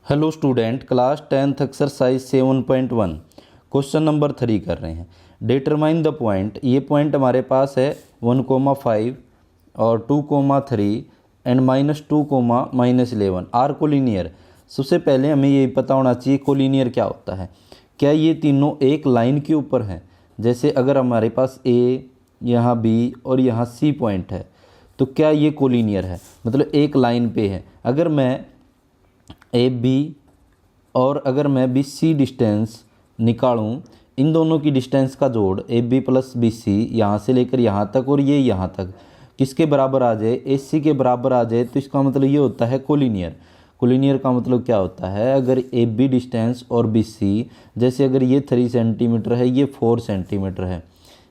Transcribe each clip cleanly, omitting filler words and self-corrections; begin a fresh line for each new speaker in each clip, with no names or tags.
Hello student, class 10th exercise 7.1 question number 3 कर रहे हैं। Determine the point. ये पॉइंट हमारे पास है 1,5 और 2,3 एंड -2, -11 आर कोलिनियर। सबसे पहले हमें ये पता होना चाहिए कोलिनियर क्या होता है। क्या ये तीनों एक लाइन के ऊपर हैं? जैसे अगर हमारे पास ए, यहाँ बी और यहाँ सी पॉइंट है तो क्या ये कोलिनियर है, मतलब एक लाइन पे है। अगर मैं ए बी और अगर मैं बी सी डिस्टेंस निकालूं, इन दोनों की डिस्टेंस का जोड़ A B plus B C यहाँ से लेकर यहाँ तक और ये यहाँ तक किसके बराबर आ जाए, ए सी के बराबर आ जाए, तो इसका मतलब ये होता है कोलिनियर। कोलिनियर का मतलब क्या होता है, अगर ए बी डिस्टेंस और बी सी, जैसे अगर ये 3 सेंटीमीटर है, ये 4 सेंटीमीटर है,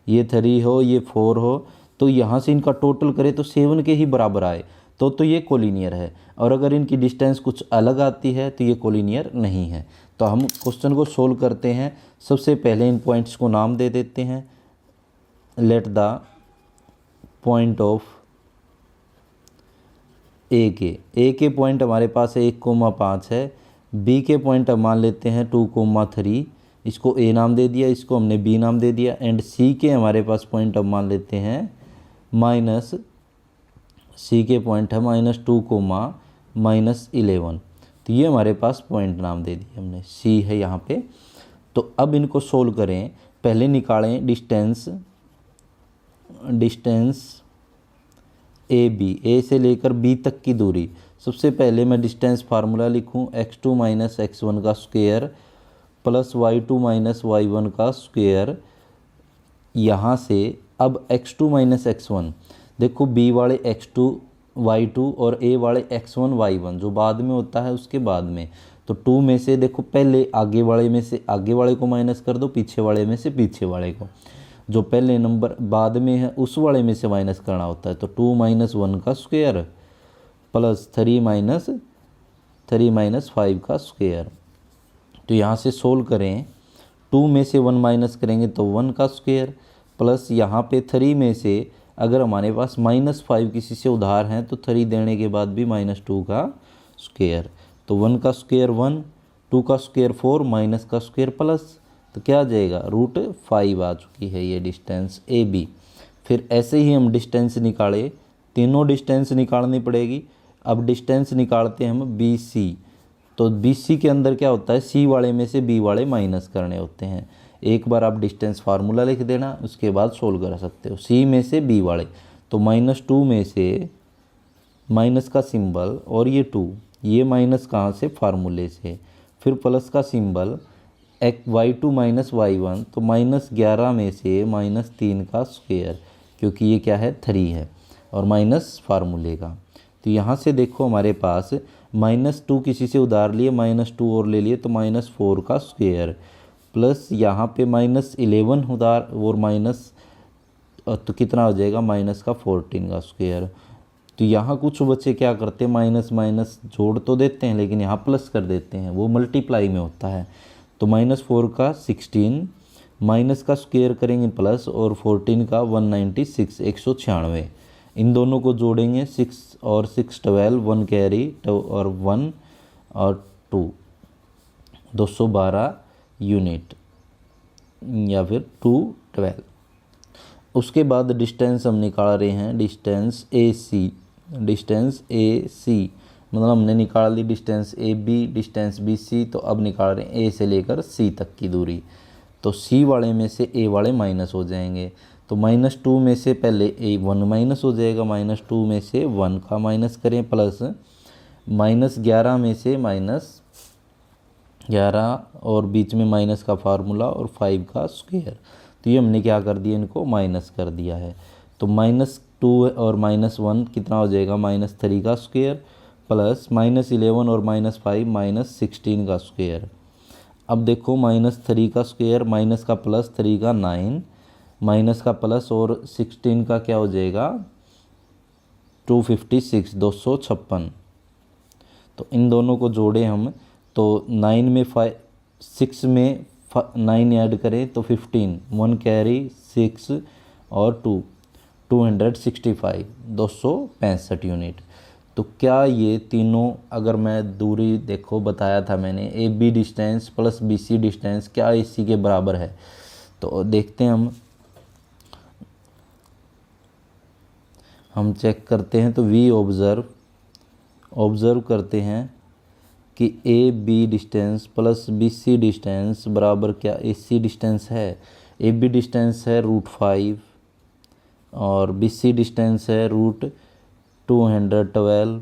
ये 3 हो ये 4 हो, तो यहाँ से इनका टोटल करें तो 7 के ही बराबर आए तो ये कोलिनियर है। और अगर इनकी डिस्टेंस कुछ अलग आती है तो ये कोलिनियर नहीं है। तो हम क्वेश्चन को सोल्व करते हैं। सबसे पहले इन पॉइंट्स को नाम दे देते हैं। लेट द पॉइंट ऑफ ए के पॉइंट हमारे पास है 1,5 है। बी के पॉइंट हम मान लेते हैं 2,3, इसको ए नाम दे दिया, इसको हमने बी नाम दे दिया। एंड सी के हमारे पास पॉइंट हम मान लेते हैं सी के पॉइंट है -2, -11। तो ये हमारे पास पॉइंट नाम दे दिए हमने, सी है यहाँ पे। तो अब इनको सोल्व करें। पहले निकालें डिस्टेंस ए बी, ए से लेकर बी तक की दूरी। सबसे पहले मैं डिस्टेंस फार्मूला लिखूं, x2 - x1 का स्क्वायर प्लस y2 - y1 का स्क्वायर। यहाँ से अब x2 - x1, देखो बी वाले x2 y2 और ए वाले x1 y1 जो बाद में होता है उसके बाद में। तो 2 में से देखो पहले आगे वाले में से आगे वाले को माइनस कर दो, पीछे वाले में से पीछे वाले को। जो पहले नंबर बाद में है उस वाले में से माइनस करना होता है। तो 2 - 1 का स्क्वायर प्लस 3 - 5 का स्क्वायर। तो यहाँ से सोल्व करें, 2 में से 1 माइनस करेंगे तो 1 का स्क्वायर प्लस यहाँ पे 3 में से अगर हमारे पास -5 किसी से उधार हैं तो 3 देने के बाद भी -2 का स्क्वायर। तो 1 का स्क्वायर 1, 2 का स्क्वायर 4, माइनस का स्क्वायर प्लस, तो क्या आ जाएगा √5 आ चुकी है ये डिस्टेंस ए बी। फिर ऐसे ही हम डिस्टेंस निकाले, तीनों डिस्टेंस निकालनी पड़ेगी। अब डिस्टेंस निकालते हैं हम बी सी। तो बी सी के अंदर क्या होता है, सी वाले में से बी वाले माइनस करने होते हैं। एक बार आप डिस्टेंस फार्मूला लिख देना, उसके बाद सोल्व कर सकते हो। सी में से बी वाले, तो -2 में से माइनस का सिंबल और ये 2, ये माइनस कहाँ से, फार्मूले से। फिर प्लस का सिंबल y2 - y1, तो -11 में से -3 का स्क्वायर, क्योंकि ये क्या है 3 है और माइनस फार्मूले का। तो यहाँ से देखो हमारे पास -2 किसी से उधार लिए, -2 और ले लिए तो -4 का स्क्वायर प्लस यहाँ पे -11 उधार और माइनस, तो कितना हो जाएगा -14 का स्क्वायर। तो यहाँ कुछ बच्चे क्या करते हैं, माइनस माइनस जोड़ तो देते हैं लेकिन यहाँ प्लस कर देते हैं, वो मल्टीप्लाई में होता है। तो -4 का 16, माइनस का स्क्वायर करेंगे प्लस और 14 का 196, 196। इन दोनों को जोड़ेंगे, 6 और 6 12, 1 कैरी और 1 और 2, 212 यूनिट या फिर 212। उसके बाद डिस्टेंस हम निकाल रहे हैं, डिस्टेंस ए सी, मतलब हमने निकाल ली distance A B, distance B C. तो अब निकाल रहे हैं ए से लेकर सी तक की दूरी। तो सी वाले में से ए वाले माइनस हो जाएंगे। तो -2 में से पहले ए 1 माइनस हो जाएगा, -2 में से 1 का माइनस करें प्लस -11 में से -11 और बीच में माइनस का फार्मूला और 5 का स्क्वायर। तो ये हमने क्या कर दिया, इनको माइनस कर दिया है। तो -2 और -1 कितना हो जाएगा, -3 का स्क्वायर प्लस -11 और -5, -16 का स्क्वायर। अब देखो -3 का स्क्वायर, माइनस का प्लस, 3 का 9, माइनस का प्लस और 16 का क्या हो जाएगा 256, 256। तो इन दोनों को जोड़े हम, तो 9 में 6 में 9 ऐड करें तो 15, 1 कैरी 6 और 2, 265, 265 यूनिट। तो क्या ये तीनों, अगर मैं दूरी देखो बताया था मैंने, A B distance plus B C distance, क्या इसी के बराबर है? तो देखते हैं हम चेक करते हैं। तो वी ऑब्ज़र्व करते हैं कि A B distance plus B C distance बराबर क्या ए सी डिस्टेंस है? ए बी डिस्टेंस है √5 और बी सी डिस्टेंस है √212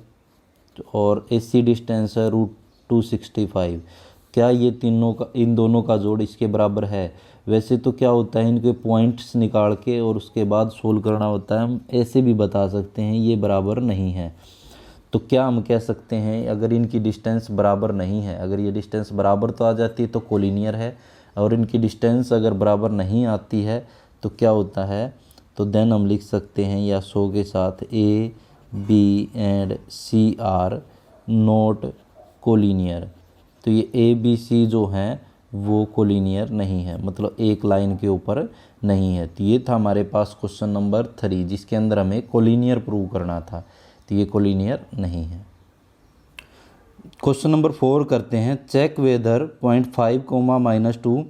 और ए सी डिस्टेंस है √265। क्या ये तीनों का, इन दोनों का जोड़ इसके बराबर है? वैसे तो क्या होता है, इनके पॉइंट्स निकाल के और उसके बाद सोल्व करना होता है। हम ऐसे भी बता सकते हैं ये बराबर नहीं है। तो क्या हम कह सकते हैं, अगर इनकी डिस्टेंस बराबर नहीं है, अगर ये डिस्टेंस बराबर तो आ जाती है तो कोलिनियर है, और इनकी डिस्टेंस अगर बराबर नहीं आती है तो क्या होता है? तो देन हम लिख सकते हैं या सो के साथ A B and C are not collinear. तो ये ए बी सी जो हैं वो कोलिनियर नहीं है, मतलब एक लाइन के ऊपर नहीं है। तो ये था हमारे पास क्वेश्चन नंबर 3, जिसके अंदर हमें कोलिनियर प्रूव करना था। तो ये कोलिनियर नहीं है। क्वेश्चन नंबर 4 करते हैं। Check whether 0.5, -2,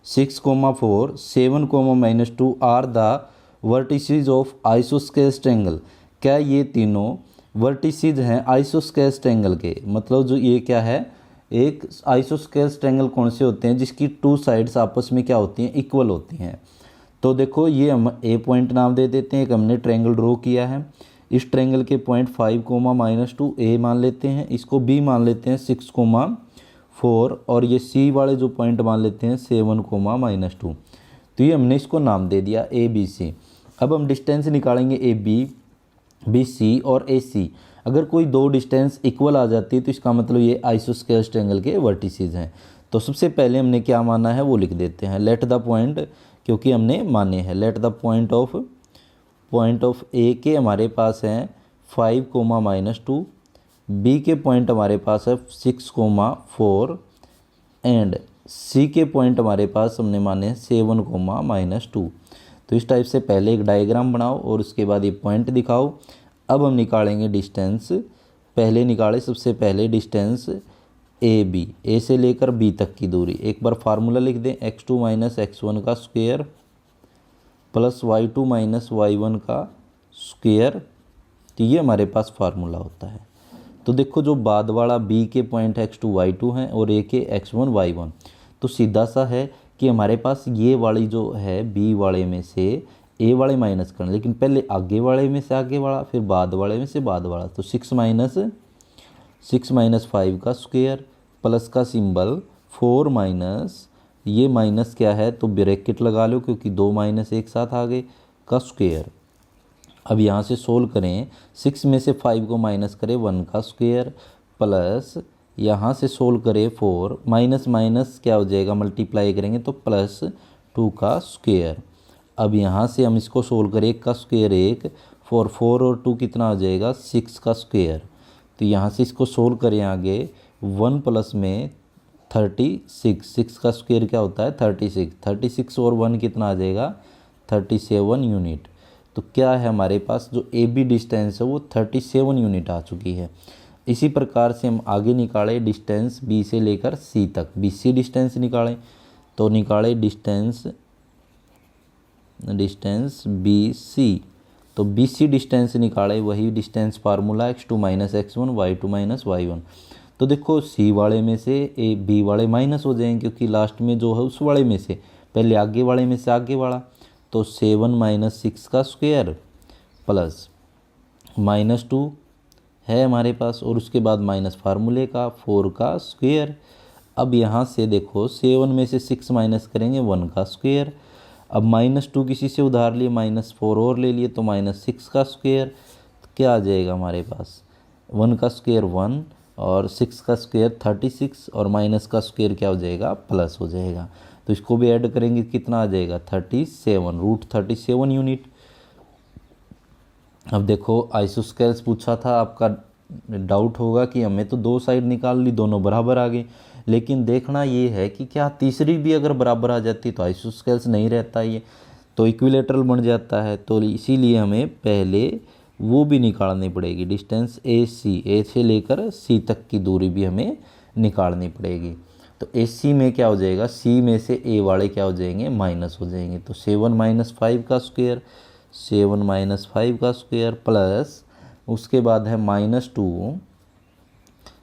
6, 4, 7, -2 are the vertices of isosceles triangle. क्या ये तीनों वर्टिसेस हैं आइसोस्केल्स ट्रायंगल के? मतलब जो ये क्या है, एक आइसोस्केल्स ट्रायंगल कौन से होते हैं जिसकी 2 साइड्स आपस में क्या होती हैं, इक्वल होती हैं। तो देखो ये हम ए पॉइंट नाम दे देते हैं, एक हमने ट्रायंगल ड्रॉ किया है। इस ट्रायंगल के 0.5, -2 ए मान लेते हैं, इसको बी मान लेते हैं 6, 4 और ये सी वाले जो पॉइंट मान लेते हैं 7, -2। तो ये हमने इसको नाम दे दिया ए बी सी। अब हम डिस्टेंस निकालेंगे ए बी सी और ए सी। अगर कोई दो डिस्टेंस इक्वल आ जाती है तो इसका मतलब ये आइसोस्केल्स ट्रायंगल के वर्टिसेस हैं। तो सबसे पहले हमने क्या माना है वो लिख देते हैं। लेट द पॉइंट, क्योंकि हमने माने हैं, लेट द पॉइंट ऑफ ए के हमारे पास हैं 5, -2, बी के पॉइंट हमारे पास है 6, 4 एंड सी के पॉइंट हमारे पास हमने माने हैं 7, -2। तो इस टाइप से पहले एक डायग्राम बनाओ और उसके बाद ये पॉइंट दिखाओ। अब हम निकालेंगे डिस्टेंस। पहले निकाले सबसे पहले डिस्टेंस ए बी, ए से लेकर बी तक की दूरी। एक बार फार्मूला लिख दें, x2 - x1 का स्क्वायर प्लस y2 - y1 का स्क्वायर। तो ये हमारे पास फार्मूला होता है। तो देखो जो बाद वाला b के पॉइंट x2 y2 हैं और a के x1 y1, तो सीधा सा है कि हमारे पास ये वाली जो है b वाले में से a वाले माइनस करना, लेकिन पहले आगे वाले में से आगे वाला, फिर बाद वाले में से बाद वाला। तो 6 - 5 का स्क्वायर प्लस का सिंबल 4 माइनस, ये माइनस क्या है तो ब्रैकेट लगा लो क्योंकि 2 माइनस एक साथ आ गए, का स्क्वायर। अब यहाँ से सोल्व करें, 6 में से 5 को माइनस करें 1 का स्क्वायर प्लस यहाँ से सोल्व करें 4 माइनस माइनस क्या हो जाएगा, मल्टीप्लाई करेंगे तो +2 का स्क्वायर। अब यहाँ से हम इसको सोल्व करें, 1 का स्क्वायर 1, 4 और 2 कितना हो जाएगा 6 का स्क्वायर। तो यहाँ से इसको सोल्व करें आगे, 1 प्लस में 36, 6 का स्क्वायर क्या होता है 36 और 1 कितना आ जाएगा 37 यूनिट। तो क्या है हमारे पास जो ए बी डिस्टेंस है वो 37 यूनिट आ चुकी है। इसी प्रकार से हम आगे निकालें डिस्टेंस बी से लेकर सी तक, बी सी डिस्टेंस निकालें। तो निकालें डिस्टेंस बी सी, तो बी सी डिस्टेंस निकाले, वही distance formula x2 - x1 y2 - y1। तो देखो सी वाले में से ए बी वाले माइनस हो जाएंगे क्योंकि लास्ट में जो है उस वाले में से पहले आगे वाले में से आगे वाला। तो 7 - 6 का स्क्वायर प्लस -2 है हमारे पास और उसके बाद माइनस फार्मूले का 4 का स्क्वायर। अब यहाँ से देखो 7 में से 6 माइनस करेंगे 1 का स्क्वायर। अब -2 किसी से उधार लिए, -4 और ले लिए तो -6 का स्क्वायर। तो क्या आ जाएगा हमारे पास 1 का स्क्वायर 1 और 6 का स्क्वायर 36 और माइनस का स्क्वायर क्या हो जाएगा प्लस हो जाएगा। तो इसको भी ऐड करेंगे कितना आ जाएगा 37, √37 यूनिट। अब देखो आइसोस्केल्स पूछा था, आपका डाउट होगा कि हमें तो 2 साइड निकाल ली, दोनों बराबर आ गई, लेकिन देखना ये है कि क्या तीसरी भी अगर बराबर आ जाती तो आइसोस्केल्स नहीं रहता ये, तो इक्विलेटरल बन जाता है। तो इसीलिए हमें पहले वो भी निकालनी पड़ेगी। डिस्टेंस ए सी, ए से लेकर सी तक की दूरी भी हमें निकालनी पड़ेगी। तो ए सी में क्या हो जाएगा, सी में से ए वाले क्या हो जाएंगे, माइनस हो जाएंगे। तो 7 - 5 का स्क्वायर, 7 - 5 का स्क्वायर प्लस उसके बाद है -2,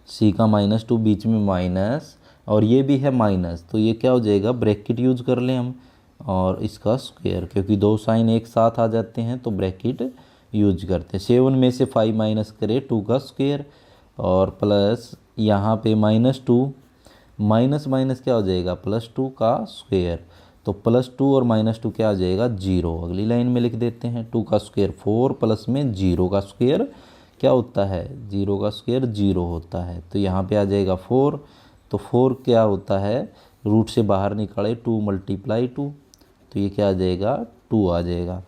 सी का -2 बीच में माइनस और ये भी है माइनस, तो ये क्या हो जाएगा, ब्रैकेट यूज कर लें हम और इसका स्क्वायर, क्योंकि दो साइन एक साथ आ जाते हैं तो ब्रैकेट यूज करते हैं। 7 में से 5 माइनस करें 2 का स्क्वायर और प्लस यहाँ पे -2, माइनस माइनस क्या हो जाएगा, +2 का स्क्वायर। तो +2 और -2 क्या आ जाएगा, 0। अगली लाइन में लिख देते हैं 2 का स्क्वायर 4 प्लस में 0 का स्क्वायर क्या होता है, 0 का स्क्वायर 0 होता है। तो यहाँ पे आ जाएगा 4। तो 4 क्या होता है, रूट से बाहर निकाले 2 × 2, तो ये क्या आ जाएगा, 2 आ जाएगा,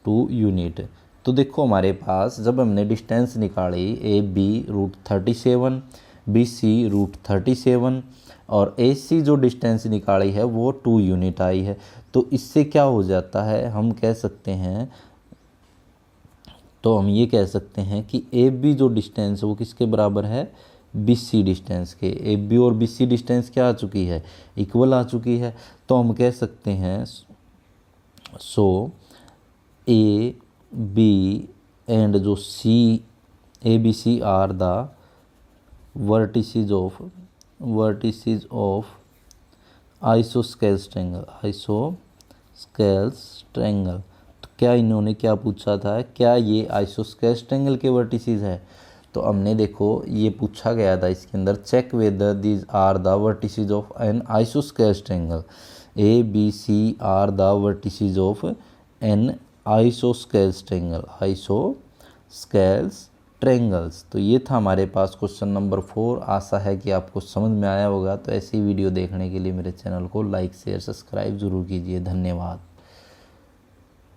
2 यूनिट। तो देखो हमारे पास जब हमने डिस्टेंस निकाली ए बी √37, बी सी √37 और ए सी जो डिस्टेंस निकाली है वो 2 यूनिट आई है। तो इससे क्या हो जाता है, हम कह सकते हैं, तो हम ये कह सकते हैं कि ए बी जो डिस्टेंस है वो किसके बराबर है, बी सी डिस्टेंस के। ए बी और बी सी डिस्टेंस क्या आ चुकी है, इक्वल आ चुकी है। तो हम कह सकते हैं सो ए बी एंड जो C, A B C are the vertices of isosceles triangle, isosceles triangle. तो क्या इन्होंने क्या पूछा था, क्या ये आइसोस्केल्स ट्रायंगल के वर्टिसेस है। तो हमने देखो ये पूछा गया था इसके अंदर, check whether these are the vertices of an isosceles triangle. A B C are the vertices of an isosceles triangle, isosceles triangles. तो ये था हमारे पास क्वेश्चन नंबर 4। आशा है कि आपको समझ में आया होगा। तो ऐसी वीडियो देखने के लिए मेरे चैनल को लाइक शेयर सब्सक्राइब ज़रूर कीजिए। धन्यवाद।